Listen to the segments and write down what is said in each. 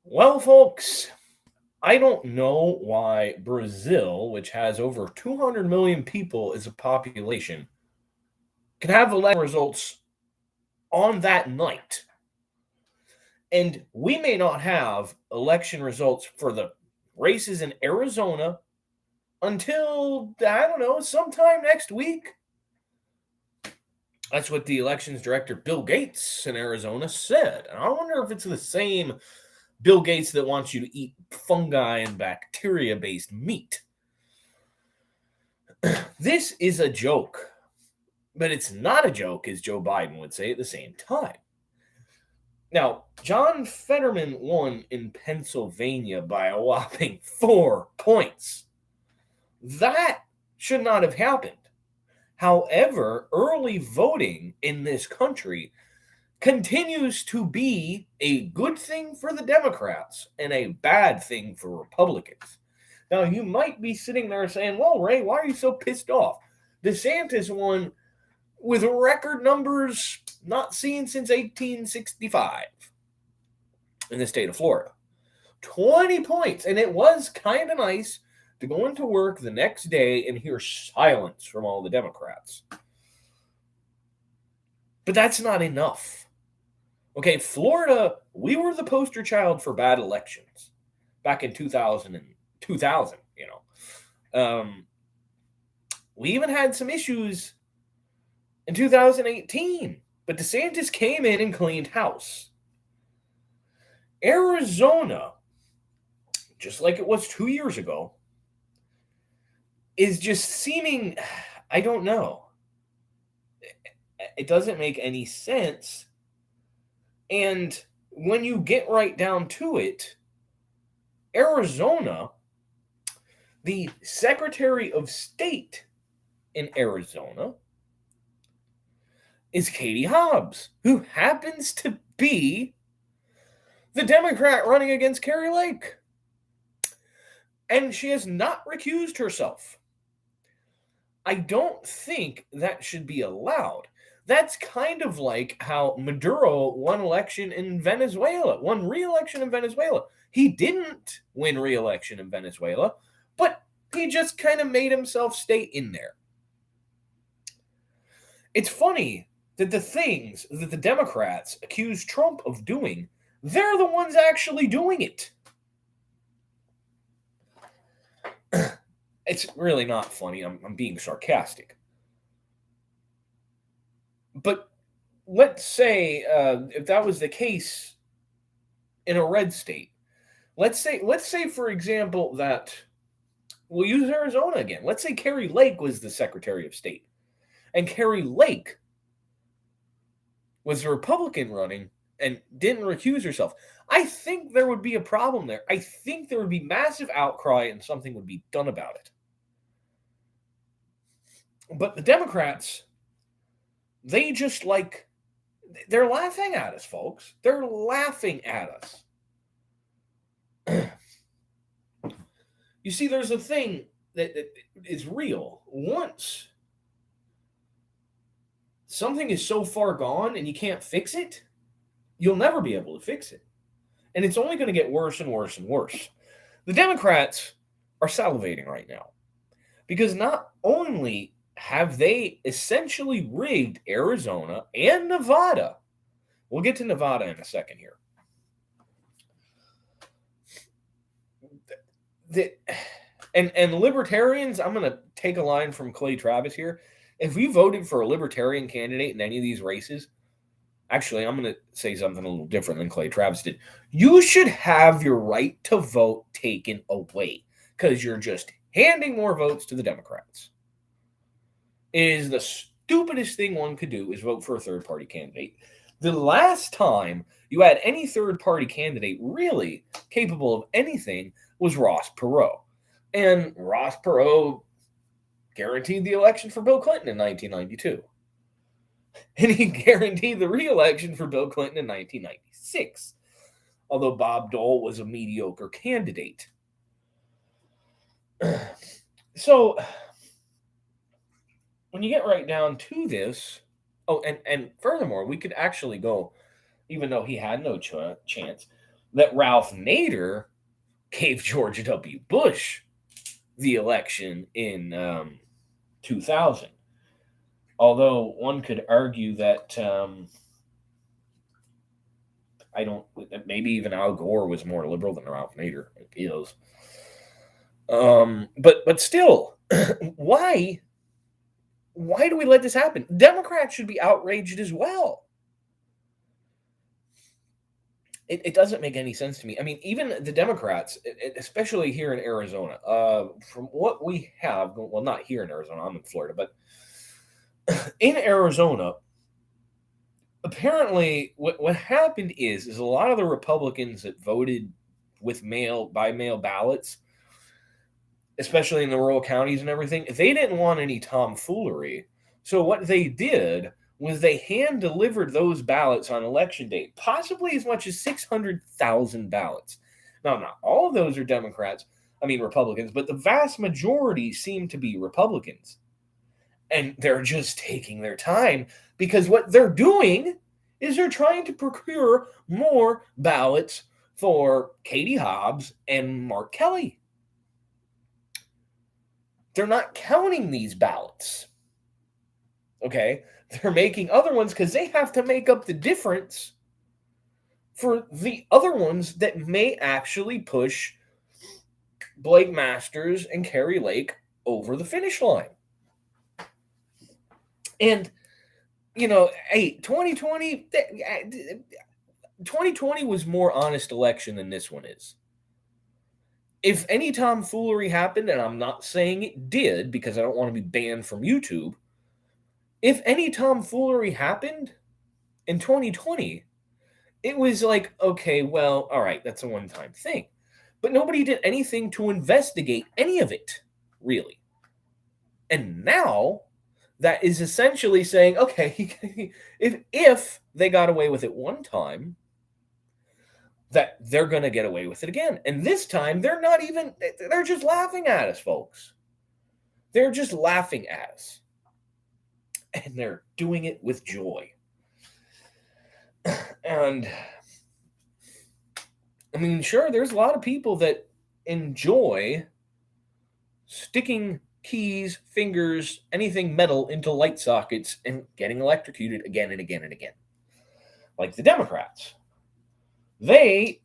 Well, folks, I don't know why Brazil, which has over 200 million people as a population, can have election results on that night. And we may not have election results for the races in Arizona until, I don't know, sometime next week. That's what the elections director, Bill Gates in Arizona, said. And I wonder if it's the same Bill Gates that wants you to eat fungi and bacteria based meat. This is a joke, but it's not a joke, as Joe Biden would say at the same time. Now, John Fetterman won in Pennsylvania by a whopping 4 points. That should not have happened. However, early voting in this country continues to be a good thing for the Democrats and a bad thing for Republicans. Now, you might be sitting there saying, well, Ray, why are you so pissed off? DeSantis won with record numbers not seen since 1865 in the state of Florida. 20 points. And it was kind of nice to go into work the next day and hear silence from all the Democrats. But that's not enough. Okay, Florida, we were the poster child for bad elections back in 2000, we even had some issues in 2018, but DeSantis came in and cleaned house. Arizona, just like it was 2 years ago, is just seeming, I don't know. It doesn't make any sense. And when you get right down to it, Arizona, the Secretary of State in Arizona is Katie Hobbs, who happens to be the Democrat running against Kari Lake. And she has not recused herself. I don't think that should be allowed. That's kind of like how Maduro won re-election in Venezuela. He didn't win re-election in Venezuela, but he just kind of made himself stay in there. It's funny that the things that the Democrats accuse Trump of doing, they're the ones actually doing it. It's really not funny. I'm being sarcastic. But let's say if that was the case in a red state, let's say for example that we'll use Arizona again. Let's say Kari Lake was the Secretary of State, and Kari Lake was a Republican running and didn't recuse herself. I think there would be a problem there. I think there would be massive outcry and something would be done about it. But the Democrats, they just they're laughing at us, folks. They're laughing at us. You see, there's a thing that is real. Once something is so far gone and you can't fix it, you'll never be able to fix it. And it's only going to get worse and worse and worse. The Democrats are salivating right now because not only have they essentially rigged Arizona and Nevada. We'll get to Nevada in a second here. And libertarians, I'm going to take a line from Clay Travis here. If you voted for a libertarian candidate in any of these races, actually, I'm going to say something a little different than Clay Travis did. You should have your right to vote taken away because you're just handing more votes to the Democrats. It is the stupidest thing one could do is vote for a third-party candidate. The last time you had any third-party candidate really capable of anything was Ross Perot. And Ross Perot guaranteed the election for Bill Clinton in 1992. And he guaranteed the re-election for Bill Clinton in 1996. Although Bob Dole was a mediocre candidate. So when you get right down to this, and furthermore, we could actually go, even though he had no chance, that Ralph Nader gave George W. Bush the election in 2000. Although one could argue that maybe even Al Gore was more liberal than Ralph Nader. It is. But still, why do we let this happen? Democrats should be outraged as well. It doesn't make any sense to me. I mean, even the Democrats, especially here in Arizona, from what we have, well, not here in Arizona, I'm in Florida, but in Arizona, apparently what happened is a lot of the Republicans that voted with by mail ballots, especially in the rural counties and everything, they didn't want any tomfoolery. So what they did was they hand-delivered those ballots on election day, possibly as much as 600,000 ballots. Now, not all of those are Republicans, but the vast majority seem to be Republicans. And they're just taking their time because what they're doing is they're trying to procure more ballots for Katie Hobbs and Mark Kelly. They're not counting these ballots. Okay? They're making other ones because they have to make up the difference for the other ones that may actually push Blake Masters and Carrie Lake over the finish line. And, hey, 2020 was more honest election than this one is. If any tomfoolery happened, and I'm not saying it did because I don't want to be banned from YouTube, if any tomfoolery happened in 2020, it was like, okay, well, all right, that's a one-time thing. But nobody did anything to investigate any of it, really. And now that is essentially saying, okay, if they got away with it one time, that they're going to get away with it again. And this time, they're just laughing at us, folks. They're just laughing at us. And they're doing it with joy. And, I mean, sure, there's a lot of people that enjoy sticking keys, fingers, anything metal into light sockets and getting electrocuted again and again and again. Like the Democrats. They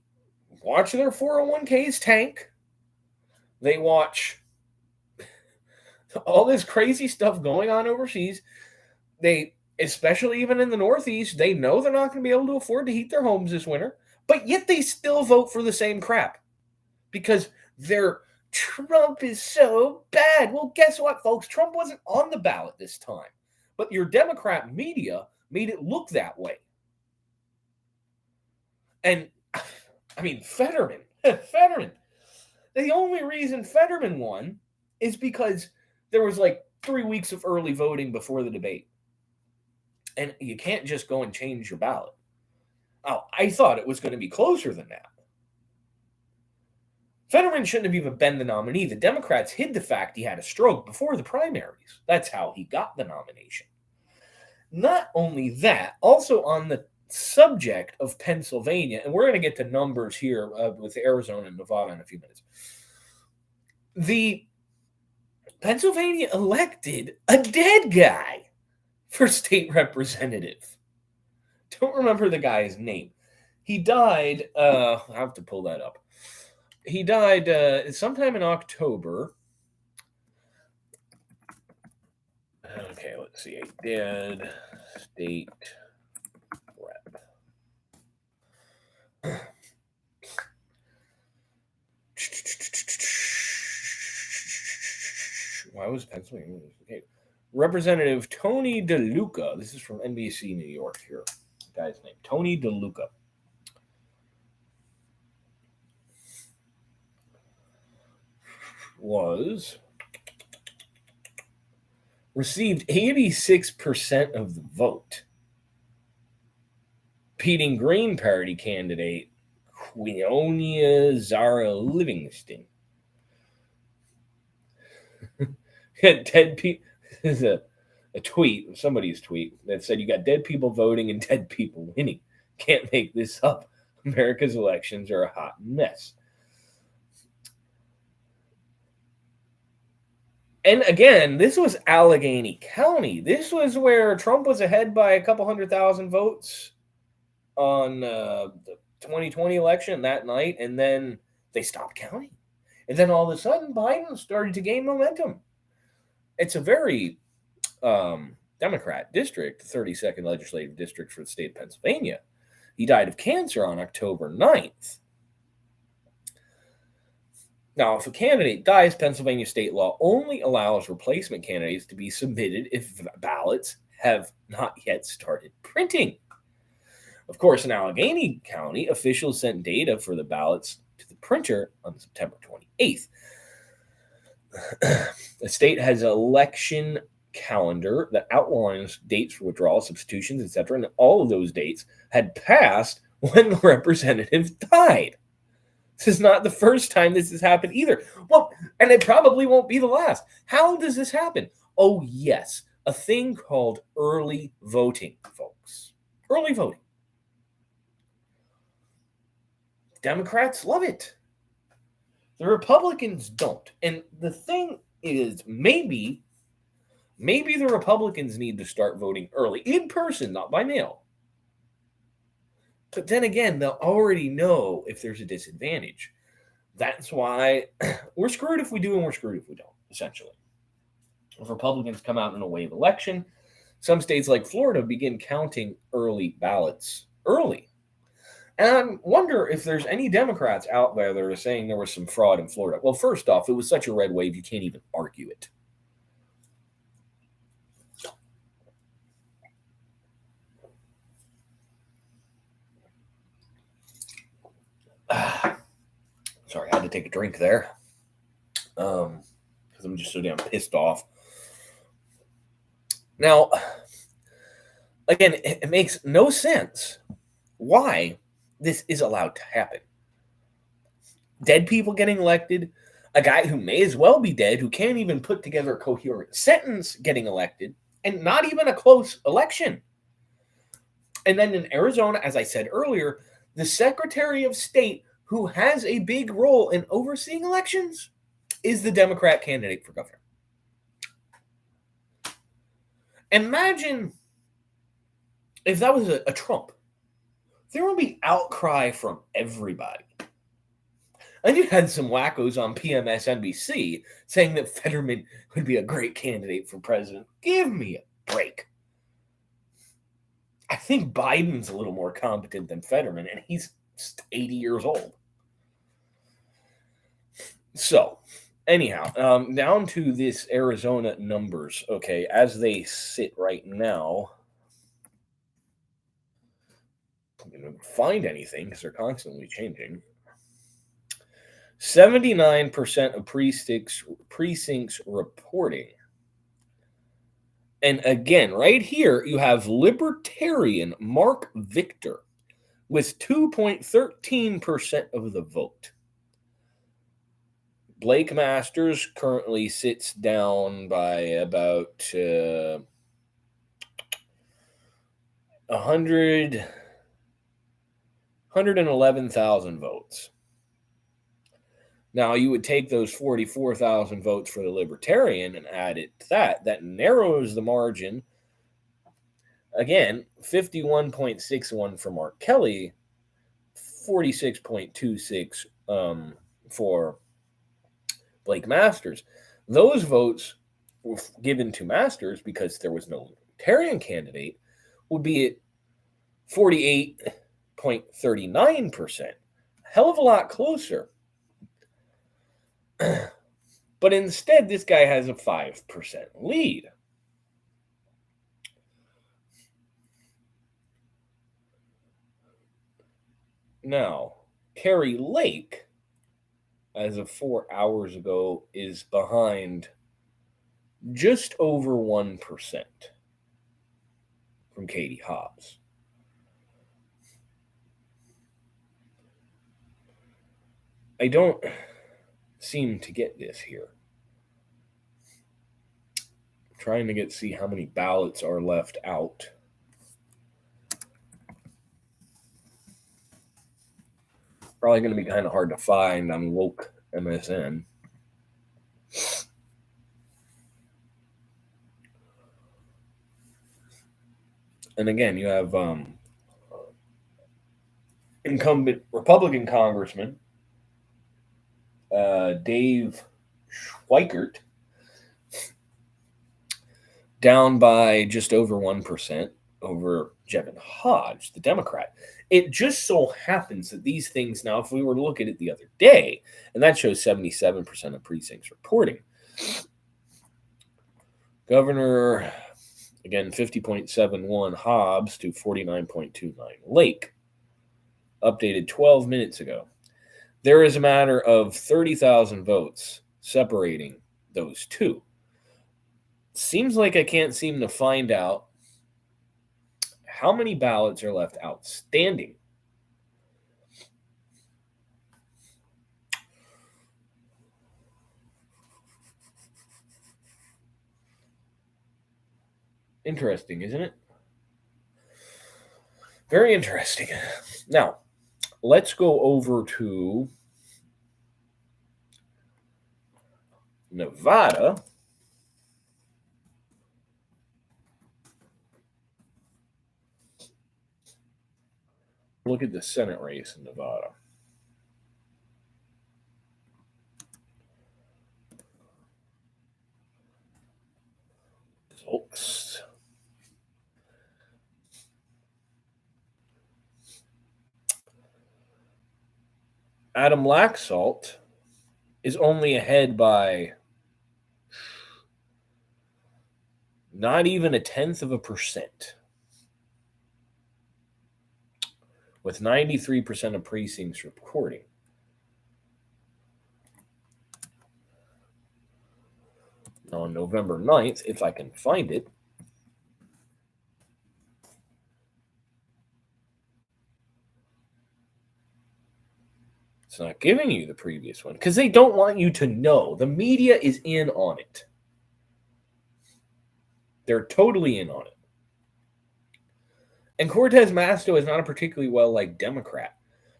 watch their 401ks tank. They watch all this crazy stuff going on overseas. They, especially even in the Northeast, they know they're not going to be able to afford to heat their homes this winter, but yet they still vote for the same crap because Trump is so bad. Well, guess what, folks? Trump wasn't on the ballot this time, but your Democrat media made it look that way. And, I mean, Fetterman. The only reason Fetterman won is because there was like 3 weeks of early voting before the debate. And you can't just go and change your ballot. Oh, I thought it was going to be closer than that. Fetterman shouldn't have even been the nominee. The Democrats hid the fact he had a stroke before the primaries. That's how he got the nomination. Not only that, also on the subject of Pennsylvania, and we're going to get to numbers here with Arizona and Nevada in a few minutes. The Pennsylvania elected a dead guy for state representative. Don't remember the guy's name. He died, I have to pull that up. He died sometime in October. Okay, let's see. A dead state rep. Why was Pennsylvania? Okay. Representative Tony DeLuca. This is from NBC New York here. The guy's name. Tony DeLuca. Received 86% of the vote, beating Green Party candidate Quinonia Zara Livingston. Dead people. This is a tweet, somebody's tweet, that said you got dead people voting and dead people winning. Can't make this up. America's elections are a hot mess. And again, this was Allegheny County. This was where Trump was ahead by a couple 100,000 votes on the 2020 election that night, and then they stopped counting. And then all of a sudden, Biden started to gain momentum. It's a very Democrat district, the 32nd legislative district for the state of Pennsylvania. He died of cancer on October 9th. Now, if a candidate dies, Pennsylvania state law only allows replacement candidates to be submitted if ballots have not yet started printing. Of course, in Allegheny County, officials sent data for the ballots to the printer on September 28th. The state has an election calendar that outlines dates for withdrawal, substitutions, etc., and all of those dates had passed when the representative died. This is not the first time this has happened either. Well, and it probably won't be the last. How does this happen? Oh, yes, a thing called early voting, folks. Early voting. Democrats love it. The Republicans don't. And the thing is, maybe the Republicans need to start voting early, in person, not by mail. But then again, they'll already know if there's a disadvantage. That's why we're screwed if we do and we're screwed if we don't, essentially. If Republicans come out in a wave election, some states like Florida begin counting early ballots early. And I wonder if there's any Democrats out there that are saying there was some fraud in Florida. Well, first off, it was such a red wave, you can't even argue it. Sorry, I had to take a drink there. Because I'm just so damn pissed off. Now, again, it makes no sense why this is allowed to happen. Dead people getting elected, a guy who may as well be dead, who can't even put together a coherent sentence getting elected, and not even a close election. And then in Arizona, as I said earlier, the Secretary of State, who has a big role in overseeing elections, is the Democrat candidate for governor. Imagine if that was a Trump. There would be outcry from everybody. And you had some wackos on PMSNBC saying that Fetterman would be a great candidate for president. Give me a break. I think Biden's a little more competent than Fetterman, and he's 80 years old. So, anyhow, down to this Arizona numbers. Okay, as they sit right now, I'm going to find anything because they're constantly changing. 79% of precincts reporting. And again, right here, you have Libertarian Mark Victor with 2.13% of the vote. Blake Masters currently sits down by about 111,000 votes. Now, you would take those 44,000 votes for the Libertarian and add it to that. That narrows the margin. Again, 51.61 for Mark Kelly, 46.26 for Blake Masters. Those votes were given to Masters because there was no Libertarian candidate, would be at 48.39%. Hell of a lot closer. But instead, this guy has a 5% lead. Now, Kari Lake, as of 4 hours ago, is behind just over 1% from Katie Hobbs. I don't seem to get this here. I'm trying to see how many ballots are left out. Probably going to be kind of hard to find on woke MSN. And again, you have incumbent Republican Congressman Dave Schweikert down by just over 1% over Jevin Hodge, the Democrat. It just so happens that these things now, if we were to look at it the other day, and that shows 77% of precincts reporting. Governor, again, 50.71 Hobbs to 49.29 Lake. Updated 12 minutes ago. There is a matter of 30,000 votes separating those two. Seems like I can't seem to find out how many ballots are left outstanding. Interesting, isn't it? Very interesting. Now, let's go over to Nevada. Look at the Senate race in Nevada. Results. Adam Laxalt is only ahead by not even 0.1%, with 93% of precincts reporting. On November 9th, if I can find it, it's not giving you the previous one because they don't want you to know. The media is in on it. They're totally in on it. And Cortez Masto is not a particularly well-liked Democrat.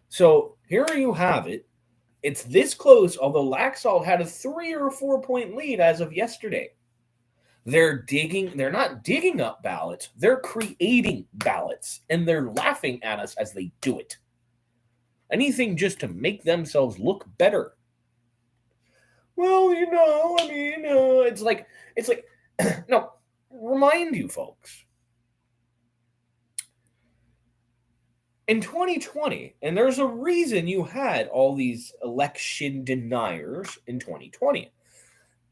So here you have it. It's this close, although Laxalt had a 3 or 4 point lead as of yesterday. They're not digging up ballots, they're creating ballots, and they're laughing at us as they do it. Anything just to make themselves look better. Well, it's like, no, remind you folks. In 2020, and there's a reason you had all these election deniers in 2020.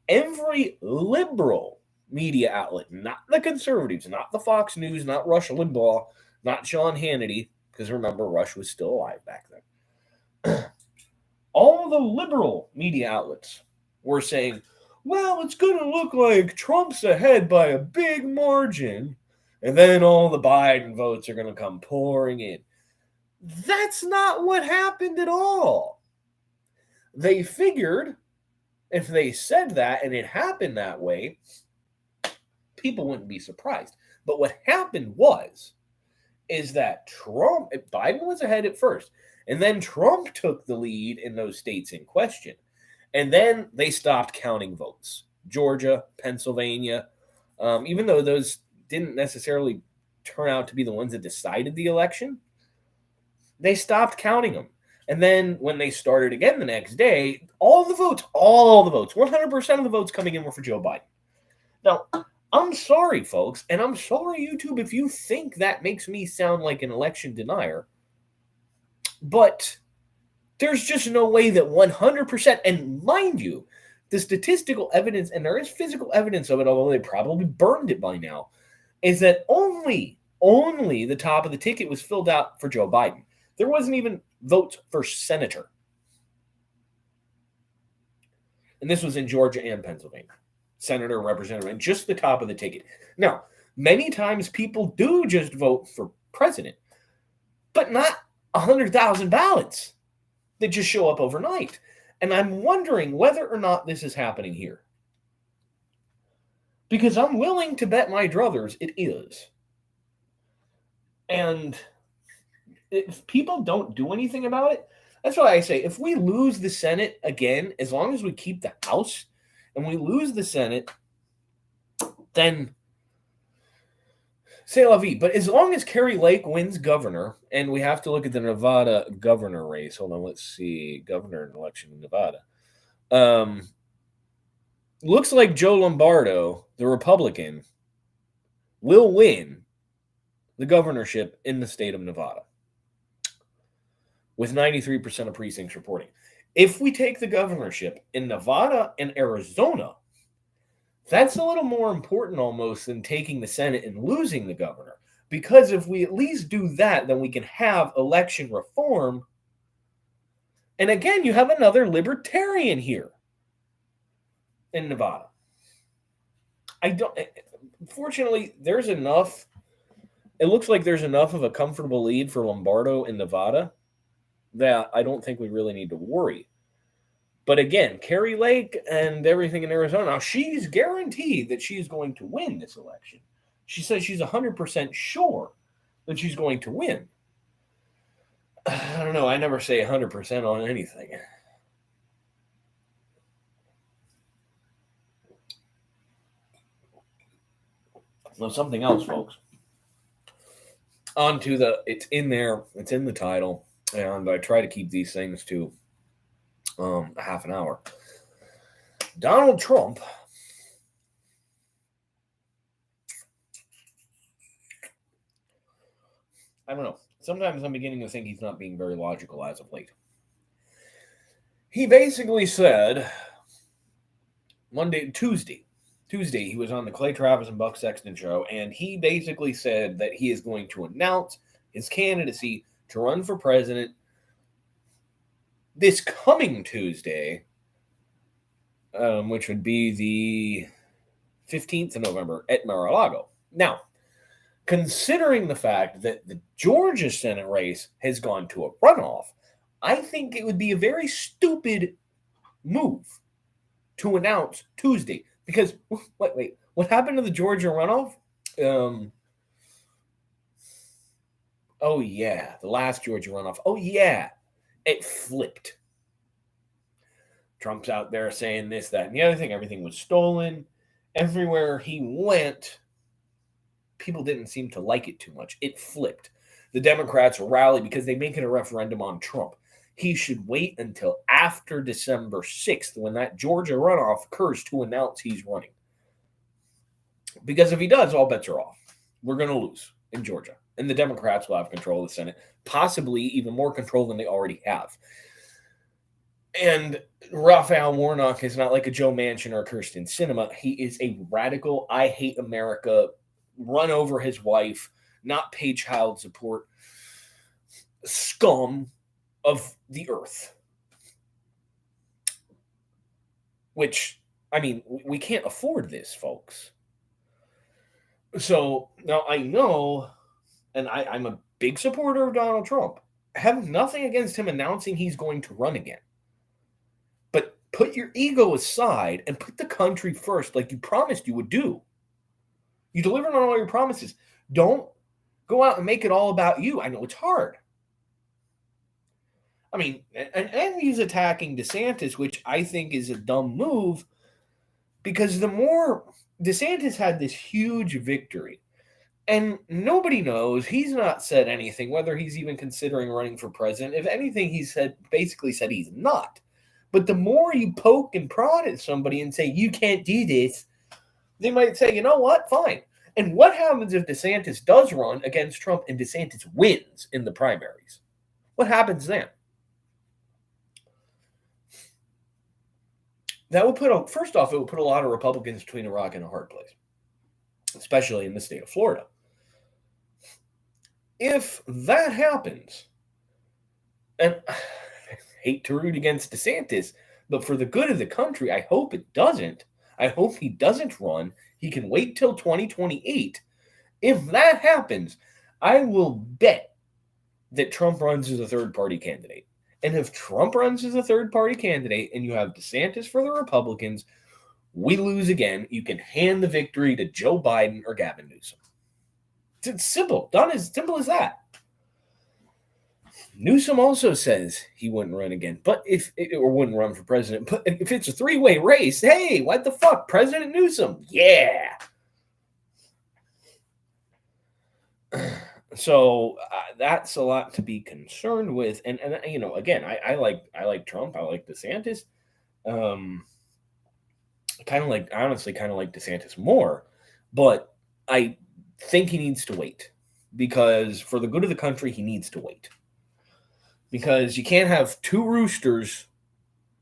Every liberal media outlet, not the conservatives, not the Fox News, not Rush Limbaugh, not Sean Hannity, because remember, Rush was still alive back then. All the liberal media outlets were saying, well, it's going to look like Trump's ahead by a big margin, and then all the Biden votes are going to come pouring in. That's not what happened at all. They figured if they said that and it happened that way, people wouldn't be surprised. But what happened is that Biden was ahead at first, and then Trump took the lead in those states in question. And then they stopped counting votes. Georgia, Pennsylvania, even though those didn't necessarily turn out to be the ones that decided the election, they stopped counting them. And then when they started again the next day, all the votes, 100% of the votes coming in were for Joe Biden. Now, I'm sorry, folks, and I'm sorry, YouTube, if you think that makes me sound like an election denier, but there's just no way that 100%, and mind you, the statistical evidence, and there is physical evidence of it, although they probably burned it by now, is that only the top of the ticket was filled out for Joe Biden. There wasn't even votes for senator. And this was in Georgia and Pennsylvania. Senator, representative, and just the top of the ticket. Now, many times people do just vote for president, but not 100,000 ballots that just show up overnight. And I'm wondering whether or not this is happening here. Because I'm willing to bet my druthers it is. And if people don't do anything about it, That's why I say if we lose the Senate again, as long as we keep the House and we lose the Senate, then c'est la vie. But as long as Kerry Lake wins governor, and we have to look at the Nevada governor race. Hold on, let's see. Governor election in Nevada. Looks like Joe Lombardo, the Republican, will win the governorship in the state of Nevada with 93% of precincts reporting. If we take the governorship in Nevada and Arizona, that's a little more important almost than taking the Senate and losing the governor. Because if we at least do that, then we can have election reform. And again, you have another libertarian here in Nevada. Fortunately, there's enough. It looks like there's enough of a comfortable lead for Lombardo in Nevada that I don't think we really need to worry. But again, Kerry Lake and everything in Arizona, now she's guaranteed that she's going to win this election. She says she's 100% sure that she's going to win. I don't know. I never say 100% on anything. Well, something else, folks. On to it's in there, it's in the title, and I try to keep these things to a half an hour. Donald Trump I don't know. Sometimes I'm beginning to think he's not being very logical as of late. He basically said Tuesday, he was on the Clay Travis and Buck Sexton show, and he basically said that he is going to announce his candidacy to run for president this coming Tuesday, which would be the 15th of November at Mar-a-Lago. Now, considering the fact that the Georgia Senate race has gone to a runoff, I think it would be a very stupid move to announce Tuesday. Because, wait, what happened to the Georgia runoff? Oh, yeah, the last Georgia runoff. Oh, yeah, it flipped. Trump's out there saying this, that, and the other thing. Everything was stolen. Everywhere he went, people didn't seem to like it too much. It flipped. The Democrats rallied because they make it a referendum on Trump. He should wait until after December 6th when that Georgia runoff occurs to announce he's running. Because if he does, all bets are off. We're going to lose in Georgia. And the Democrats will have control of the Senate, possibly even more control than they already have. And Raphael Warnock is not like a Joe Manchin or a Kirsten Sinema. He is a radical, I hate America, run over his wife, not pay child support, scum of the earth. Which, I mean, we can't afford this, folks. So, now I know, and I'm a big supporter of Donald Trump. I have nothing against him announcing he's going to run again. But put your ego aside and put the country first like you promised you would do. You delivered on all your promises. Don't go out and make it all about you. I know it's hard. I mean, and he's attacking DeSantis, which I think is a dumb move, because the more DeSantis had this huge victory, and nobody knows, he's not said anything, whether he's even considering running for president. If anything, he basically said he's not. But the more you poke and prod at somebody and say, you can't do this, they might say, you know what, fine. And what happens if DeSantis does run against Trump and DeSantis wins in the primaries? What happens then? That would first off, it would put a lot of Republicans between a rock and a hard place, especially in the state of Florida. If that happens, and I hate to root against DeSantis, but for the good of the country, I hope it doesn't. I hope he doesn't run. He can wait till 2028. If that happens, I will bet that Trump runs as a third-party candidate. And if Trump runs as a third-party candidate and you have DeSantis for the Republicans, we lose again. You can hand the victory to Joe Biden or Gavin Newsom. It's simple. Done as simple as that. Newsom also says he wouldn't run again, or wouldn't run for president. But if it's a three-way race, hey, what the fuck, President Newsom? Yeah. So that's a lot to be concerned with, and again, I like Trump, I like DeSantis, honestly kind of like DeSantis more, but I think he needs to wait because for the good of the country, he needs to wait because you can't have two roosters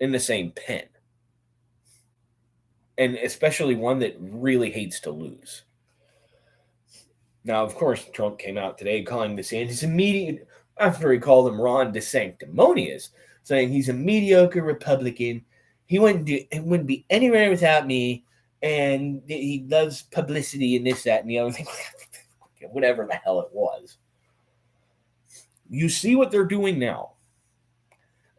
in the same pen, and especially one that really hates to lose. Now, of course, Trump came out today calling DeSantis immediate after he called him Ron DeSanctimonious, saying he's a mediocre Republican. He wouldn't be anywhere without me, and he loves publicity and this, that, and the other thing. Whatever the hell it was. You see what they're doing now.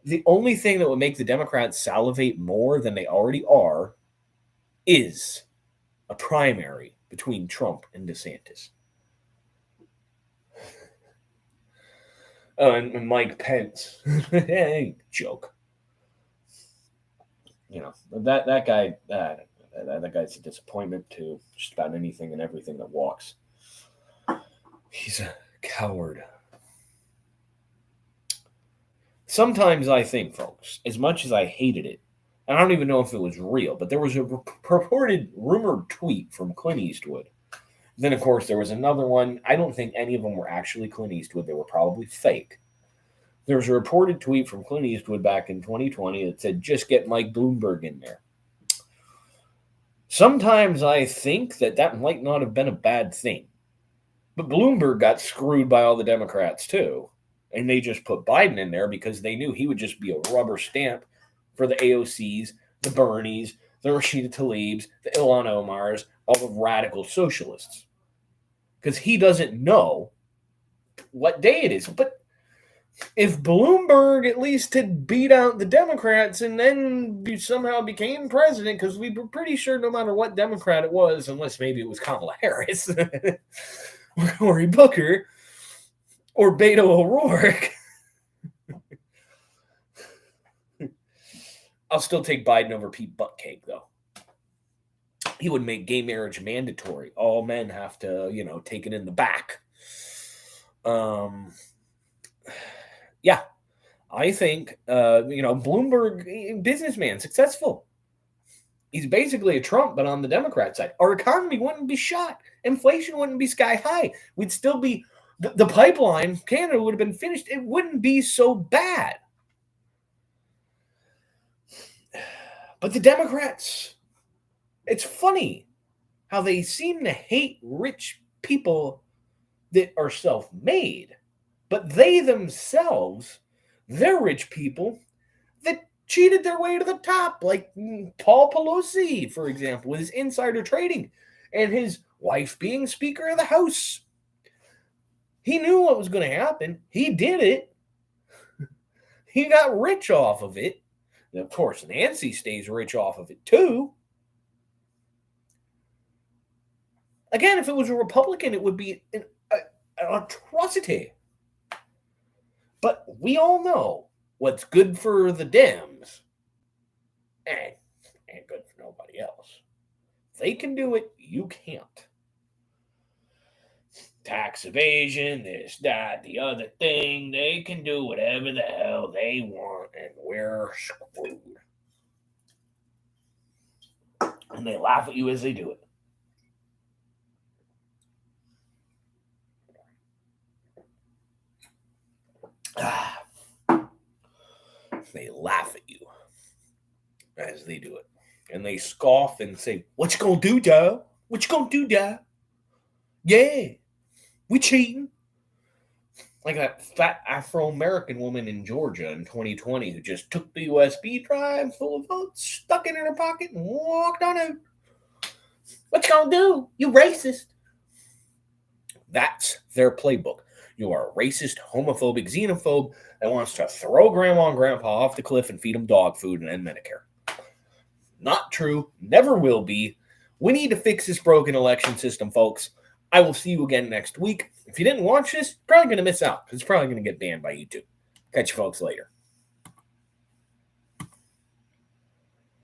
The only thing that would make the Democrats salivate more than they already are is a primary between Trump and DeSantis. Oh, and Mike Pence. Joke. That guy. That guy's a disappointment to just about anything and everything that walks. He's a coward. Sometimes I think, folks, as much as I hated it, and I don't even know if it was real, but there was a purported rumored tweet from Clint Eastwood. Then, of course, there was another one. I don't think any of them were actually Clint Eastwood. They were probably fake. There was a reported tweet from Clint Eastwood back in 2020 that said, just get Mike Bloomberg in there. Sometimes I think that might not have been a bad thing. But Bloomberg got screwed by all the Democrats, too. And they just put Biden in there because they knew he would just be a rubber stamp for the AOCs, the Bernies, the Rashida Tlaibs, the Ilhan Omars, all the radical socialists. Because he doesn't know what day it is. But if Bloomberg at least had beat out the Democrats and then somehow became president, because we were pretty sure no matter what Democrat it was, unless maybe it was Kamala Harris or Cory Booker or Beto O'Rourke, I'll still take Biden over Pete Buttigieg, though. He would make gay marriage mandatory. All men have to, take it in the back. Yeah, I think, Bloomberg, businessman, successful. He's basically a Trump, but on the Democrat side. Our economy wouldn't be shot. Inflation wouldn't be sky high. We'd still be, the pipeline, Canada would have been finished. It wouldn't be so bad. But the Democrats, it's funny how they seem to hate rich people that are self-made, but they themselves, they're rich people that cheated their way to the top, like Paul Pelosi, for example, with his insider trading and his wife being Speaker of the House. He knew what was going to happen. He did it. He got rich off of it. And of course, Nancy stays rich off of it too. Again, if it was a Republican, it would be an atrocity. But we all know what's good for the Dems ain't good for nobody else. They can do it, you can't. Tax evasion, this, that, the other thing. They can do whatever the hell they want, and we're screwed. And they laugh at you as they do it. They laugh at you as they do it. And they scoff and say, what you gonna do, Joe? What you gonna do, Joe? Yeah, we cheating. Like that fat Afro-American woman in Georgia in 2020 who just took the USB drive full of votes, stuck it in her pocket, and walked on out. What you gonna do? You racist. That's their playbook. You are a racist, homophobic, xenophobe that wants to throw grandma and grandpa off the cliff and feed them dog food and end Medicare. Not true. Never will be. We need to fix this broken election system, folks. I will see you again next week. If you didn't watch this, you're probably going to miss out because it's probably going to get banned by YouTube. Catch you folks later.